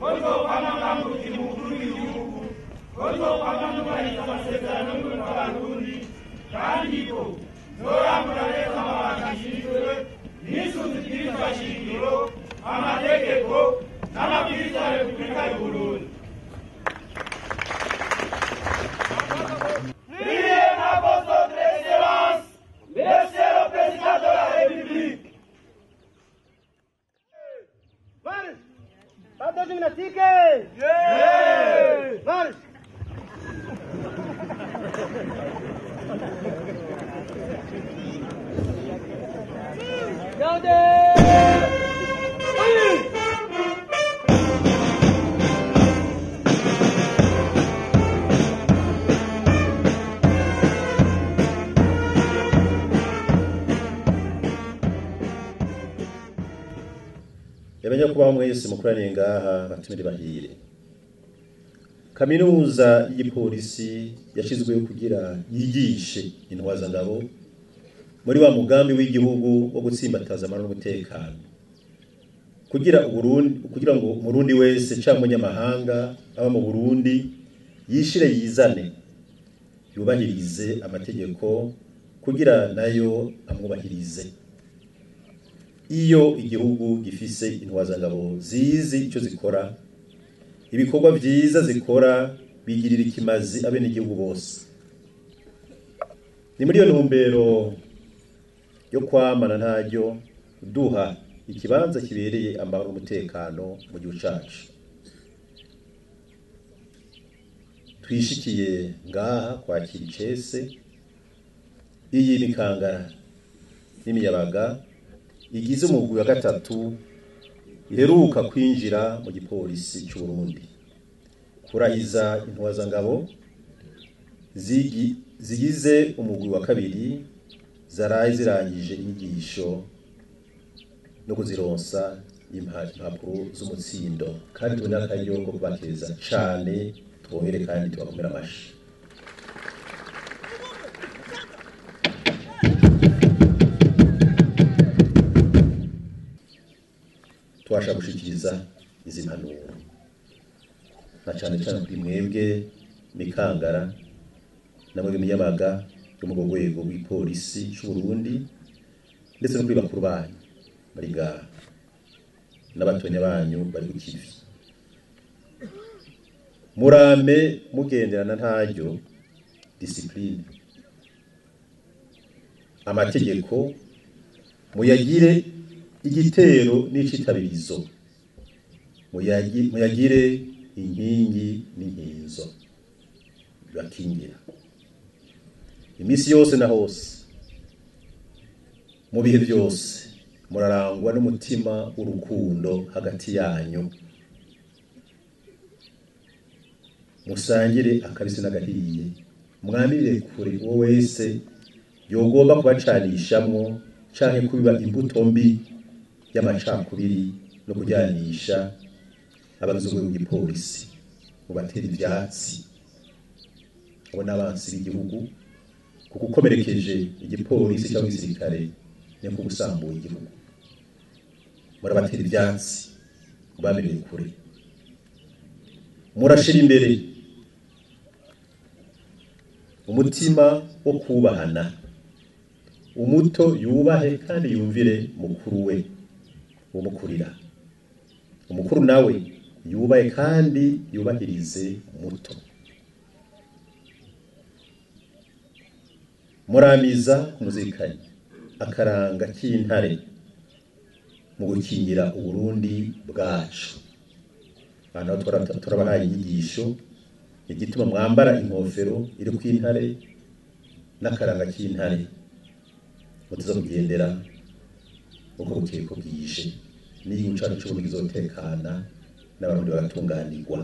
konzo kwamanga mukuru w'igihugu konzo kwamanga kubahiriza amasezerano y'Abarundi kandi ko zorangura neza amabanga ashinzwe n'isuku ibwirizwa shingiro amategeko n'amabwiriza ya Repubulika y'u Burundi. Monsieur le Président de la République. Marche. Pardon gymnastique. Yeah. Marche. Yabanya kubaho mwese mukoraniye ngaha batumire bahire. Kaminuza y'igipolisi yashizweho kugira yigishe intwazangabo muri wa mugambi w'igihugu wo gutsimbataza amahoro n'umutekano. Kugira ngo Murundi wese cyangwa umunyamahanga aba mu Burundi yishire yizane yubahirize amategeko kugira nayo amwubahirize. Iyo igihugu gifise intwazangabo zizi icyo zikora, ibikorwa byiza zikora bigirira ikimazi abene igihugu bose. Ni muri iyo ntumbero yo kwamana ntaryo duha ikibanza kibereye amahoro n'umutekano mu gihugu cyacu. Twishikiye ngaha kwakira icese iyi mikangara n'imiyabaga igize umugwi wa gatatu iheruka kwinjira mu gipolisi cy'u Burundi. Kurahiza intwazangabo zigize umugwi wa kabiri zaraye zirangije inyigisho no kuzironsa impapuro z'umutsindo, kandi tubona akaryo ko kubakeza cane tubohere kandi tubakomera amashi. Twasha gushikiriza izi mpanuro na cyane kuri mwebwe mikangara namwe imiyabaga yo mu rwego rw'ipolisi cy'u Burundi ndetse no kuri bakuru banyu bari ngaha n'abatonya banyu bari ku kivi. Murame mugenderana ntaryo discipline, amategeko muyagire igitero n'icitabirizo, muyagire inkingi n'inkinzo bakingira imisi yose na hose. Mu bihe byose murarangwa n'umutima w'urukundo hagati yanyu, musangire akabisi n'agahiye, mwamirire kure uwo wese yogomba kubacanishamwo canke kubiba imbuto mbi y'amacakubiri no kujyanisha abagize bw'igipolisi. Mubatera ivyatsi abo n'abansi b'igihugu, kuko ukomerekeje igipolisi cyangwa igisirikare ni nko gusambura igihugu. Murabatera ivyatsi mubamirire kure, murashira imbere umutima wo kubahana. Umuto yubahe kandi yumvire mukuru we umukurira, umukuru nawe yubahe kandi yubahirize umuto. Muramiza kumuzirikanya akaranga k'intare mu gukingira Uburundi bwacu. Hano turabahaye inyigisho igituma mwambara inkofero iri ku intare n'akaranga k'intare, mutiza kugendera uko bukeye ko bwije, n'igihugu cacu c'Uburundi kizotekana n'abarundi bagatunganirwa.